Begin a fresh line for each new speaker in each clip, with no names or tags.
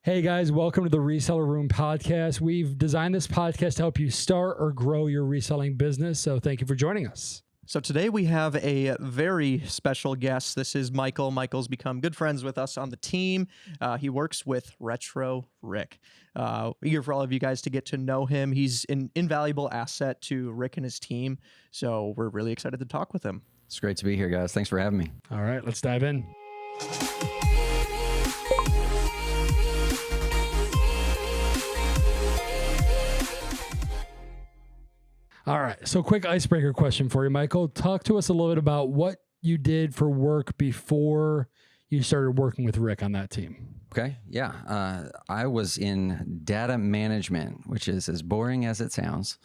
Hey guys, welcome to the Reseller Room podcast. We've designed this podcast to help you start or grow your reselling business. So thank you for joining us.
So today we have a very special guest. This is Michael. Michael's become good friends with us on the team. He works with Retro Rick. Eager for all of you guys to get to know him. He's an invaluable asset to Rick and his team. So we're really excited to talk with him.
It's great to be here, guys. Thanks for having me.
All right, let's dive in. All right. So quick icebreaker question for you, Michael. Talk to us a little bit about what you did for work before you started working with Rick on that team.
Okay. Yeah. I was in data management, which is as boring as it sounds.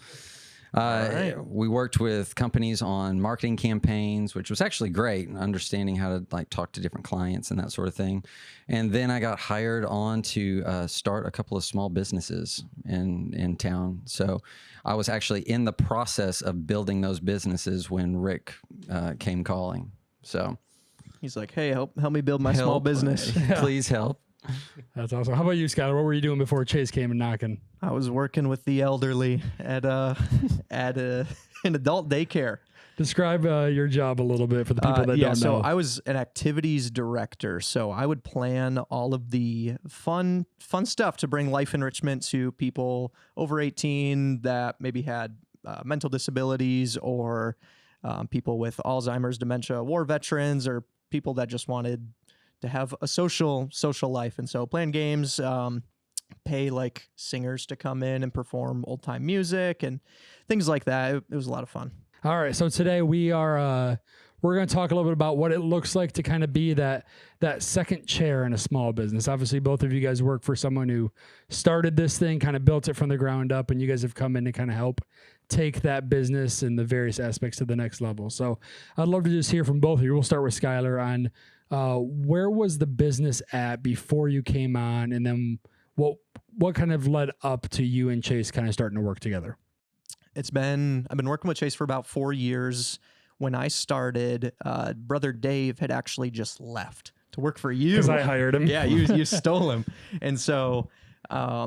We worked with companies on marketing campaigns, which was actually great, understanding how to like talk to different clients and that sort of thing. And then I got hired on to start a couple of small businesses in town. So I was actually in the process of building those businesses when Rick came calling. So
he's like, "Hey, help me build my small business.
Please help."
That's awesome. How about you, Skylar? What were you doing before Chase came and knocking?
I was working with the elderly at an adult daycare.
Describe your job a little bit for the people that don't know.
So I was an activities director. So I would plan all of the fun stuff to bring life enrichment to people over 18 that maybe had mental disabilities or people with Alzheimer's, dementia, war veterans, or people that just wanted to have a social life. And so plan games, pay like singers to come in and perform old time music and things like that. It was a lot of fun.
All right. So today we're going to talk a little bit about what it looks like to kind of be that second chair in a small business. Obviously, both of you guys work for someone who started this thing, kind of built it from the ground up, and you guys have come in to kind of help take that business and the various aspects to the next level. So I'd love to just hear from both of you. We'll start with Skylar on where was the business at before you came on, and then what kind of led up to you and Chase kind of starting to work together?
I've been working with Chase for about 4 years. When I started, brother Dave had actually just left to work for you.
Because I hired him.
Yeah, you stole him. And so I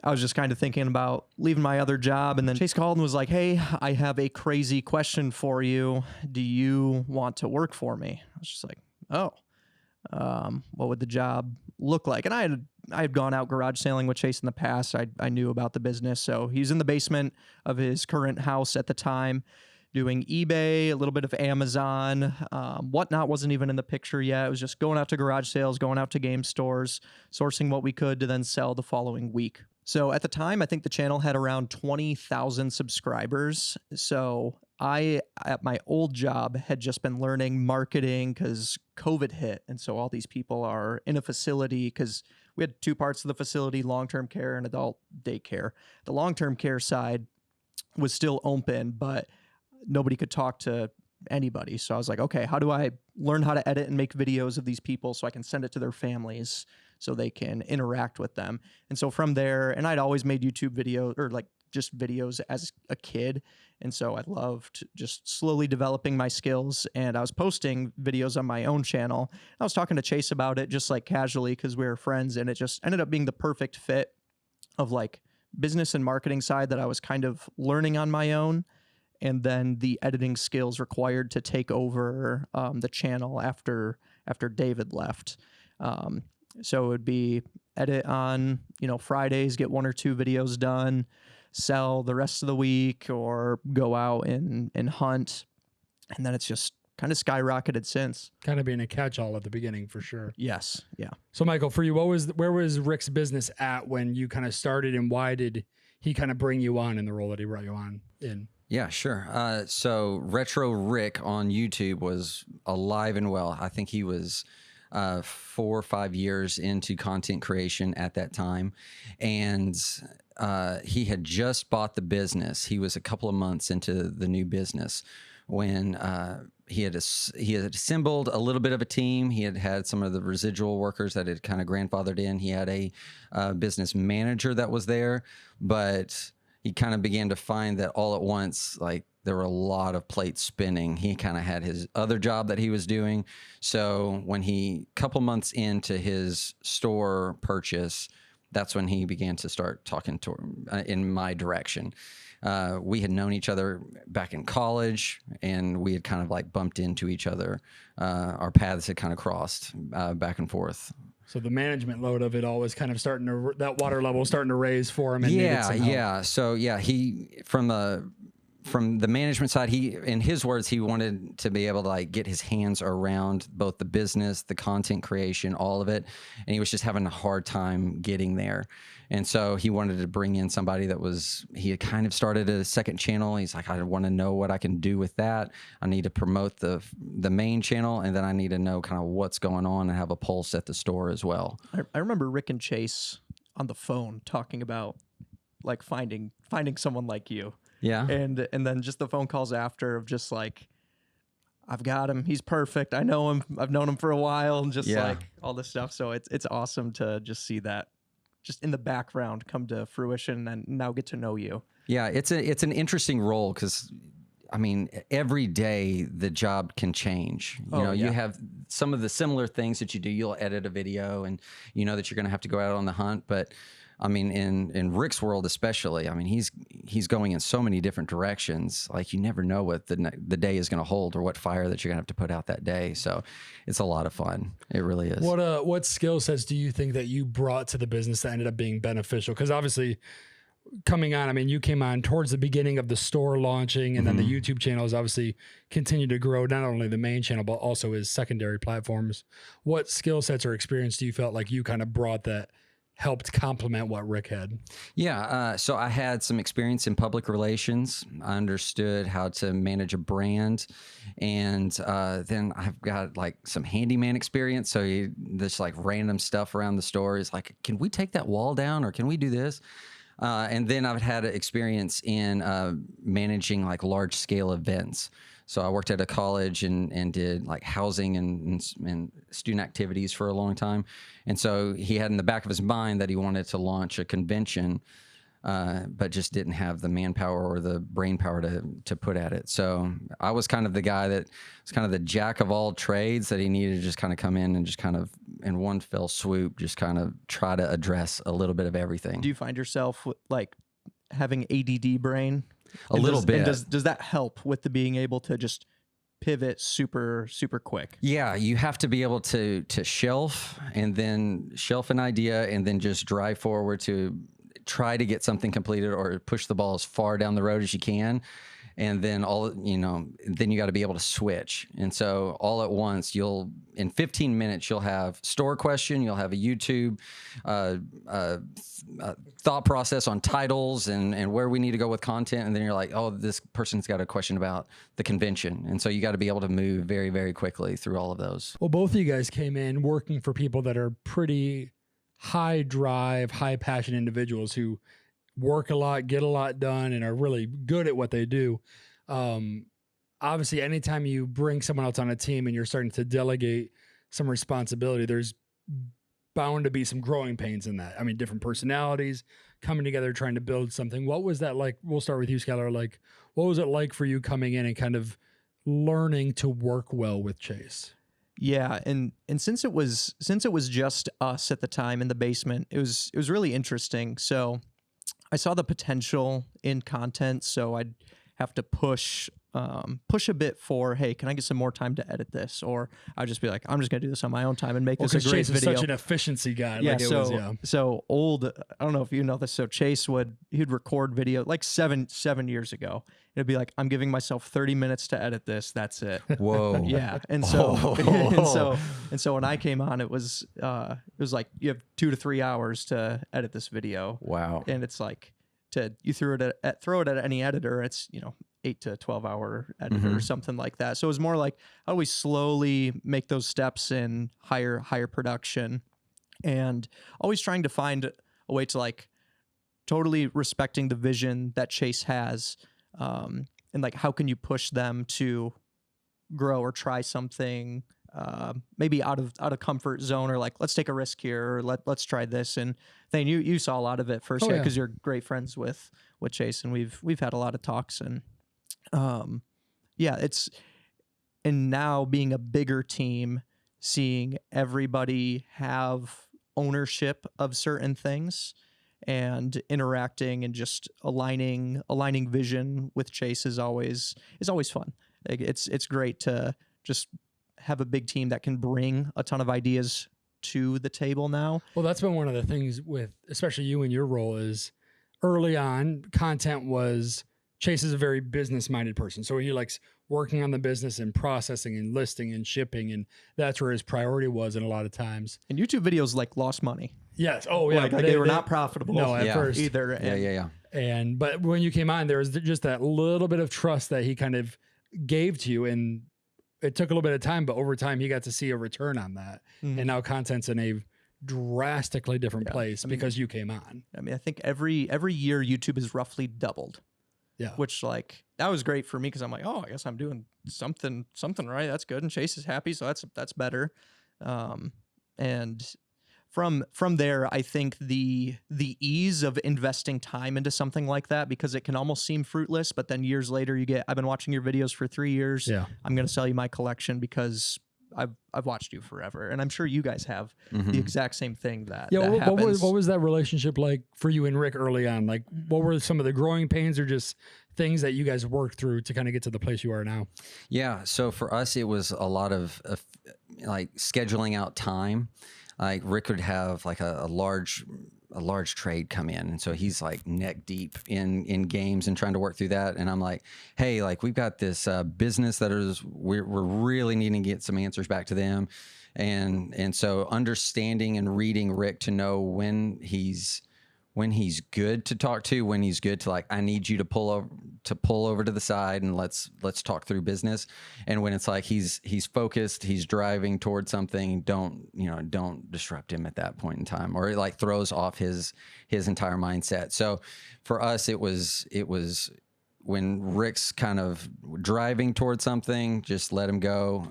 was just kind of thinking about leaving my other job. And then Chase called and was like, "Hey, I have a crazy question for you. Do you want to work for me?" I was just like, "Oh, what would the job look like?" And I had gone out garage sailing with Chase in the past. I knew about the business. So he's in the basement of his current house at the time doing eBay, a little bit of Amazon. Whatnot wasn't even in the picture yet. It was just going out to garage sales, going out to game stores, sourcing what we could to then sell the following week. So at the time, I think the channel had around 20,000 subscribers. So I, at my old job, had just been learning marketing because COVID hit. And so all these people are in a facility because we had two parts of the facility, long-term care and adult daycare. The long-term care side was still open, but nobody could talk to anybody. So I was like, okay, how do I learn how to edit and make videos of these people so I can send it to their families so they can interact with them? And so from there, and I'd always made YouTube videos or like just videos as a kid. And so I loved just slowly developing my skills, and I was posting videos on my own channel. I was talking to Chase about it just like casually because we were friends, and it just ended up being the perfect fit of like business and marketing side that I was kind of learning on my own, and then the editing skills required to take over the channel after David left. So it would be edit on, Fridays, get 1 or 2 videos done, sell the rest of the week, or go out and hunt. And then it's just kind of skyrocketed since.
Kind of being a catch-all at the beginning for sure.
Yes. Yeah.
So Michael, for you, where was Rick's business at when you kind of started, and why did he kind of bring you on in the role that he brought you on in?
Yeah, sure. So Retro Rick on YouTube was alive and well. I think he was 4 or 5 years into content creation at that time. And he had just bought the business. He was a couple of months into the new business when he had assembled a little bit of a team. He had some of the residual workers that had kind of grandfathered in. He had a business manager that was there, but he kind of began to find that all at once, like, there were a lot of plates spinning. He kind of had his other job that he was doing. So when couple months into his store purchase, that's when he began to start talking to in my direction. We had known each other back in college, and we had kind of like bumped into each other. Our paths had kind of crossed back and forth.
So the management load of it all was kind of starting to, that water level starting to raise for him. And
Yeah. So yeah, he from the management side, he, in his words, he wanted to be able to like get his hands around both the business, the content creation, all of it. And he was just having a hard time getting there. And so he wanted to bring in somebody he had kind of started a second channel. He's like, I want to know what I can do with that. I need to promote the main channel, and then I need to know kind of what's going on and have a pulse at the store as well.
I remember Rick and Chase on the phone talking about like finding someone like you.
Yeah.
And then just the phone calls after of just like, I've got him. He's perfect. I know him. I've known him for a while, and just like all this stuff. So it's awesome to just see that just in the background come to fruition and now get to know you.
Yeah, it's an interesting role because, I mean, every day the job can change. You have some of the similar things that you do. You'll edit a video, and you know that you're going to have to go out on the hunt. But I mean, in Rick's world especially, I mean, he's going in so many different directions. Like, you never know what the day is going to hold or what fire that you're going to have to put out that day. So it's a lot of fun. It really is.
What skill sets do you think that you brought to the business that ended up being beneficial? Because obviously, coming on, I mean, you came on towards the beginning of the store launching, and then the YouTube channel has obviously continued to grow, not only the main channel, but also his secondary platforms. What skill sets or experience do you felt like you kind of brought that helped complement what Rick had?
Yeah. So I had some experience in public relations. I understood how to manage a brand. And then I've got like some handyman experience. So this like random stuff around the store is like, can we take that wall down, or can we do this? And then I've had experience in managing like large scale events. So I worked at a college and did like housing and student activities for a long time. And so he had in the back of his mind that he wanted to launch a convention, but just didn't have the manpower or the brain power to put at it. So I was kind of the guy that was kind of the jack of all trades that he needed to just kind of come in and just kind of in one fell swoop, just kind of try to address a little bit of everything.
Do you find yourself like having ADD brain?
A little bit.
And does that help with the being able to just pivot super quick?
Yeah, you have to be able to shelf an idea and then just drive forward to try to get something completed or push the ball as far down the road as you can. And then then you got to be able to switch. And so all at once, in 15 minutes, you'll have store question, you'll have a YouTube thought process on titles and where we need to go with content. And then you're like, oh, this person's got a question about the convention. And so you got to be able to move very, very quickly through all of those.
Well, both of you guys came in working for people that are pretty high drive, high passion individuals who work a lot, get a lot done, and are really good at what they do. Obviously, anytime you bring someone else on a team and you're starting to delegate some responsibility, there's bound to be some growing pains in that. I mean, different personalities coming together, trying to build something. What was that like? We'll start with you, Skylar. Like, what was it like for you coming in and kind of learning to work well with Chase?
Yeah, and since it was just us at the time in the basement, it was really interesting. So I saw the potential in content, so I'd have to push a bit for, hey, can I get some more time to edit this? Or I'd just be like, I'm just gonna do this on my own time and make this a great
Chase
video.
is such an efficiency guy.
Yeah,
like
so old. I don't know if you know this. So Chase he'd record video like seven years ago. It'd be like, I'm giving myself 30 minutes to edit this. That's it.
Whoa.
Yeah, and so and so when I came on, it was like you have 2 to 3 hours to edit this video.
Wow.
And it's like you throw it at any editor, it's 8 to 12 hour editor or something like that. So it was more like how do we slowly make those steps in higher production, and always trying to find a way to like totally respecting the vision that Chase has, and like how can you push them to grow or try something maybe out of comfort zone, or like let's take a risk here, or let's try this. And Thayne, you saw a lot of it firsthand because you're great friends with Chase, and we've had a lot of talks, and and now being a bigger team, seeing everybody have ownership of certain things, and interacting and just aligning vision with Chase is always fun. Like, it's great to just have a big team that can bring a ton of ideas to the table now.
Well, that's been one of the things with, especially you and your role, is early on, content was, Chase is a very business-minded person. So he likes working on the business and processing and listing and shipping, and that's where his priority was. And a lot of times,
And YouTube videos like lost money.
yes, oh yeah,
Like they were not profitable.
No, at
Yeah.
first
either.
Yeah.
And but when you came on, there was just that little bit of trust that he kind of gave to you, and it took a little bit of time, but over time he got to see a return on that.
Mhm.
And now content's in a drastically different place
I mean,
because you came on.
I mean, I think every year YouTube has roughly doubled.
Yeah.
Which, like, that was great for me because I'm like, oh, I guess I'm doing something right. That's good. And Chase is happy, so that's better. And from there, I think the ease of investing time into something like that, because it can almost seem fruitless, but then years later you get, I've been watching your videos for 3 years.
Yeah.
I'm going to sell you my collection because I've watched you forever, and I'm sure you guys have the exact same thing that
Yeah.
that
What was that relationship like for you and Rick early on? Like, what were some of the growing pains or just things that you guys worked through to kind of get to the place you are now?
Yeah. So for us, it was a lot of like scheduling out time. Like Rick would have like a large trade come in, and so he's like neck deep in games and trying to work through that. And I'm like, hey, like we've got this business that we're really needing to get some answers back to them, and so understanding and reading Rick to know when he's good to talk to, when he's good to, like, I need you to pull over to the side and let's talk through business. And when it's like he's focused, he's driving towards something, don't disrupt him at that point in time, or it like throws off his entire mindset. So for us, it was when Rick's kind of driving towards something, just let him go.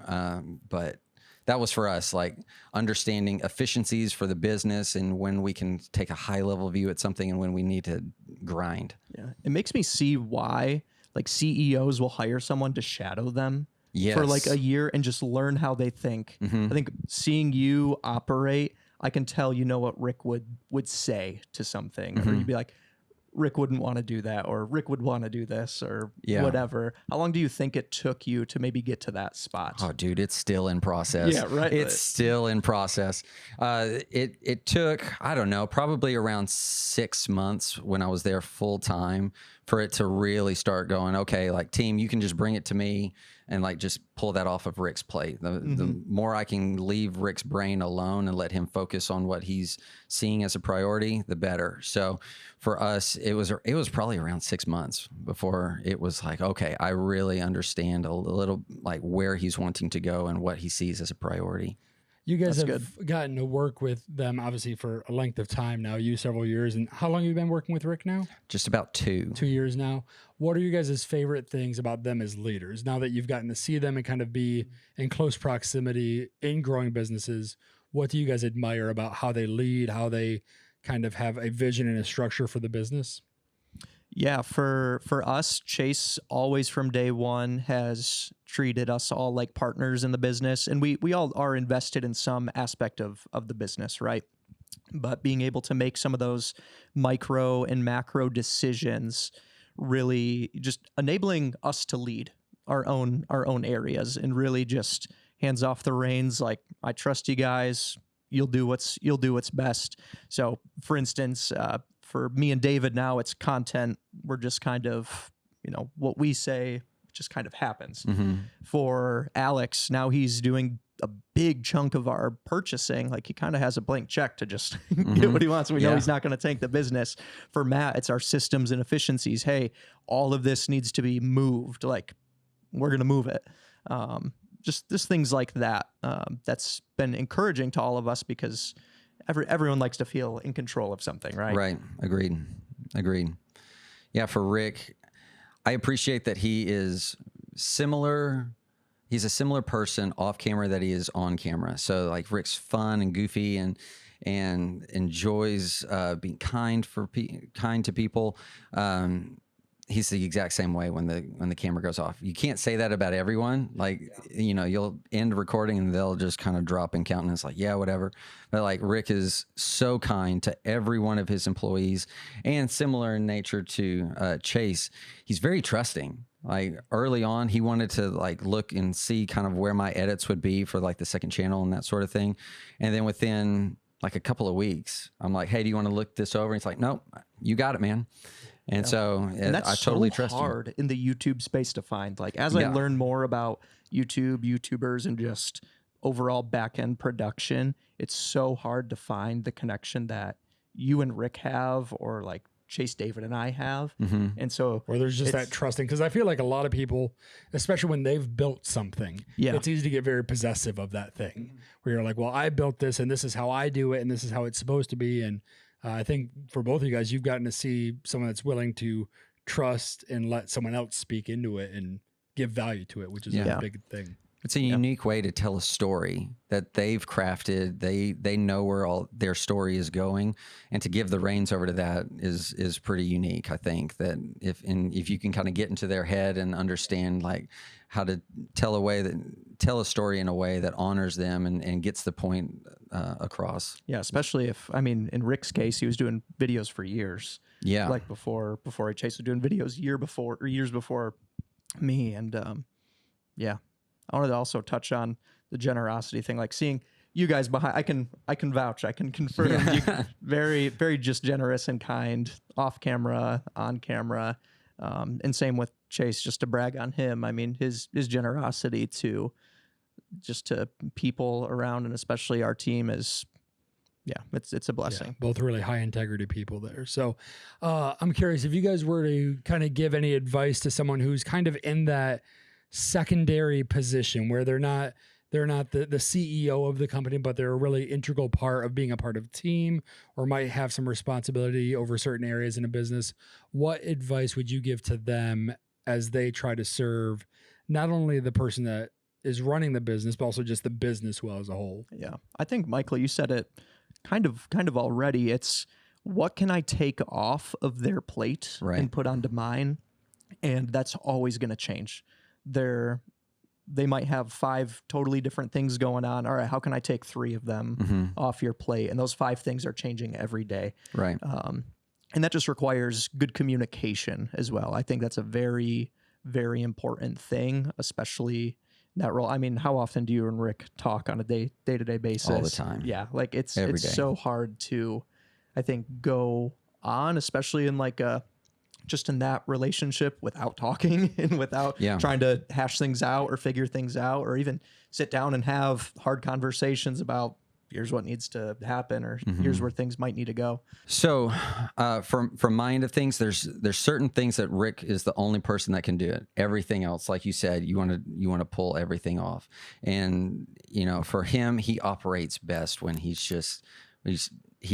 But that was for us, like understanding efficiencies for the business and when we can take a high level view at something and when we need to grind.
Yeah. It makes me see why like CEOs will hire someone to shadow them for like a year and just learn how they think. I think seeing you operate, I can tell you know what Rick would say to something, or you'd be like, Rick wouldn't want to do that, or Rick would want to do this, or whatever. How long do you think it took you to maybe get to that spot?
Oh, dude, it's still in process.
Yeah, right.
It's still in process. It took, I don't know, probably around 6 months when I was there full time for it to really start going, okay, like team, you can just bring it to me and like just pull that off of Rick's plate. The more I can leave Rick's brain alone and let him focus on what he's seeing as a priority, the better. So for us, it was probably around 6 months before it was like, okay, I really understand a little like where he's wanting to go and what he sees as a priority.
You guys have gotten to work with them obviously for a length of time now, several years. And how long have you been working with Rick now?
Just about 2
years now. What are you guys' favorite things about them as leaders? Now that you've gotten to see them and kind of be in close proximity in growing businesses, what do you guys admire about how they lead, how they kind of have a vision and a structure for the business?
Yeah, for us, Chase always from day one has treated us all like partners in the business, and we all are invested in some aspect of the business, right? But being able to make some of those micro and macro decisions, really just enabling us to lead our own areas and really just hands off the reins. Like, I trust you guys. You'll do what's best. So, for instance, for me and David now, it's content. We're just kind of, what we say just kind of happens. For Alex, now he's doing a big chunk of our purchasing. Like, he kind of has a blank check to just get what he wants. We know he's not going to tank the business. For Matt, it's our systems and efficiencies. Hey, all of this needs to be moved. Like, we're going to move it. Just things like that. That's been encouraging to all of us because everyone likes to feel in control of something, right?
Right. Agreed. Yeah, for Rick, I appreciate that he is similar. He's a similar person off camera that he is on camera. So like Rick's fun and goofy and enjoys being kind to people. he's the exact same way when the camera goes off. You can't say that about everyone. Like, you know, you'll end recording and they'll just kind of drop in countenance like, yeah, whatever. But like Rick is so kind to every one of his employees, and similar in nature to Chase. He's very trusting. Like early on, he wanted to like look and see kind of where my edits would be for like the second channel and that sort of thing. And then within like a couple of weeks, I'm like, hey, do you want to look this over? And he's like, nope, you got it, man. And so
and that's
I totally
so
trust
hard
you.
in the YouTube space to find. Like as I learn more about YouTubers, and just overall back end production, it's so hard to find the connection that you and Rick have, or like Chase, David, and I have. And so,
or there's just that trusting, because I feel like a lot of people, especially when they've built something, it's easy to get very possessive of that thing, where you're like, well, I built this and this is how I do it and this is how it's supposed to be. And I think for both of you guys, you've gotten to see someone that's willing to trust and let someone else speak into it and give value to it, which is a big thing.
It's a unique way to tell a story that they've crafted. They know where all their story is going, and to give the reins over to that is pretty unique. I think that if you can kind of get into their head and understand like how to tell a story in a way that honors them and gets the point across.
Yeah, especially if, I mean, in Rick's case, he was doing videos for years.
Yeah,
like before Chase was doing videos years before me, and yeah. I wanted to also touch on the generosity thing, like seeing you guys behind. I can vouch, I can confirm. You very, very just generous and kind, off camera, on camera, and same with Chase. Just to brag on him, I mean his generosity to people around, and especially our team, is it's a blessing.
Yeah, both really high integrity people there. So I'm curious if you guys were to kind of give any advice to someone who's kind of in that secondary position where they're not the CEO of the company, but they're a really integral part of being a part of a team, or might have some responsibility over certain areas in a business. What advice would you give to them as they try to serve not only the person that is running the business, but also just the business well as a whole?
Yeah. I think, Michael, you said it kind of already. It's what can I take off of their plate and put onto mine? And that's always going to change. They might have 5 totally different things going on. All right, how can I take 3 of them off your plate? And those 5 things are changing every day.
Right.
And that just requires good communication as well. I think that's a very, very important thing, especially in that role. I mean, how often do you and Rick talk on a day-to-day basis?
All the time.
Yeah, like it's
Every day.
so hard to, I think, go on, especially in like just in that relationship without talking and without trying to hash things out or figure things out, or even sit down and have hard conversations about here's what needs to happen, or here's where things might need to go.
So from my end of things, there's certain things that Rick is the only person that can do it. Everything else, like you said, you want to pull everything off. And, you know, for him, he operates best when he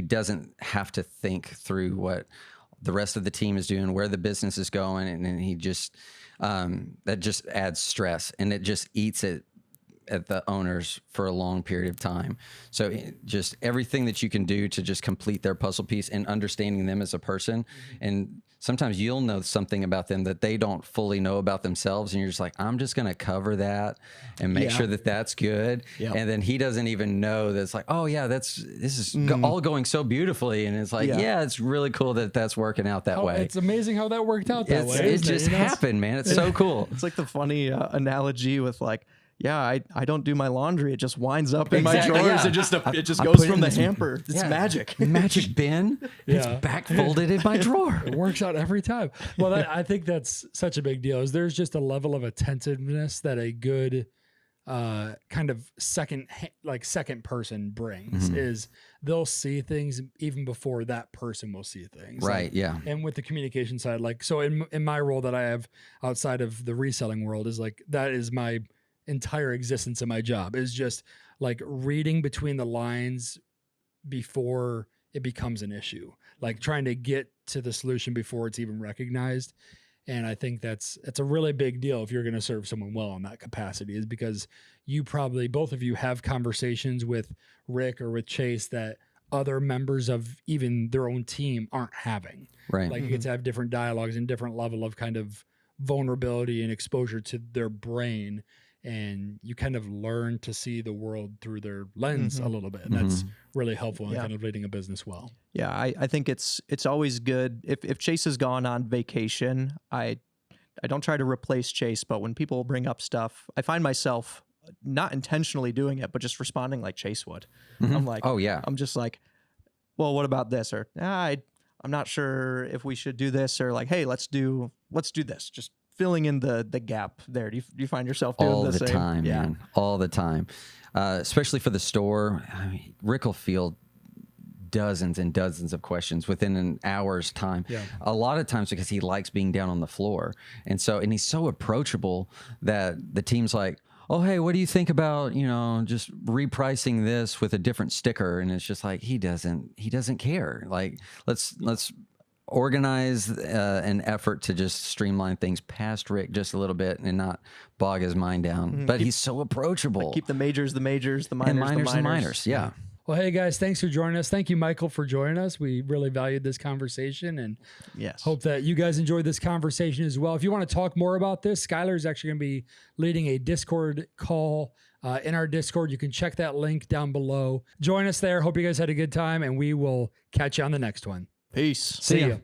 doesn't have to think through what the rest of the team is doing, where the business is going, and he just that just adds stress, and it just eats it at the owners for a long period of time. So just everything that you can do to just complete their puzzle piece and understanding them as a person. And sometimes you'll know something about them that they don't fully know about themselves. And you're just like, I'm just going to cover that and make sure that that's good. Yep. And then he doesn't even know that it's like, oh yeah, this is all going so beautifully. And it's like, yeah, it's really cool that that's working out that way.
It's amazing how that worked out that way.
It just happened, man. It's so cool.
It's like the funny analogy with like, I don't do my laundry. It just winds up in my drawers. Yeah. It just goes from the hamper. It's magic.
Magic bin. It's back folded in my drawer.
It works out every time. Well, I think that's such a big deal. Is there's just a level of attentiveness that a good kind of second person brings. Is they'll see things even before that person will see things.
Right. Yeah.
And with the communication side, like, so in my role that I have outside of the reselling world, is like, that is my entire existence of my job, is just like reading between the lines before it becomes an issue, like trying to get to the solution before it's even recognized. And I think it's a really big deal if you're going to serve someone well in that capacity, is because you probably, both of you, have conversations with Rick or with Chase that other members of even their own team aren't having.
Right.
Like you get to have different dialogues and different level of kind of vulnerability and exposure to their brain. And you kind of learn to see the world through their lens a little bit. And that's really helpful in kind of leading a business well.
Yeah, I think it's always good. If Chase has gone on vacation, I don't try to replace Chase, but when people bring up stuff, I find myself not intentionally doing it, but just responding like Chase would. I'm like,
oh yeah.
I'm just like, well, what about this? Or I'm not sure if we should do this, or like, hey, let's do this. Just filling in the gap there. Do you find yourself doing
all
the
the
same?
time, man, all the time, especially for the store. I mean, Rick will field dozens and dozens of questions within an hour's time.
Yeah.
A lot of times because he likes being down on the floor, and he's so approachable that the team's like, oh, hey, what do you think about, just repricing this with a different sticker? And it's just like, he doesn't care. Like, let's organize an effort to just streamline things past Rick just a little bit and not bog his mind down. But he's so approachable.
Like keep the majors, the minors,
and
the
minors. Yeah.
Well, hey guys, thanks for joining us. Thank you, Michael, for joining us. We really valued this conversation and hope that you guys enjoyed this conversation as well. If you want to talk more about this, Skylar is actually going to be leading a Discord call in our Discord. You can check that link down below. Join us there. Hope you guys had a good time, and we will catch you on the next one.
Peace.
See ya.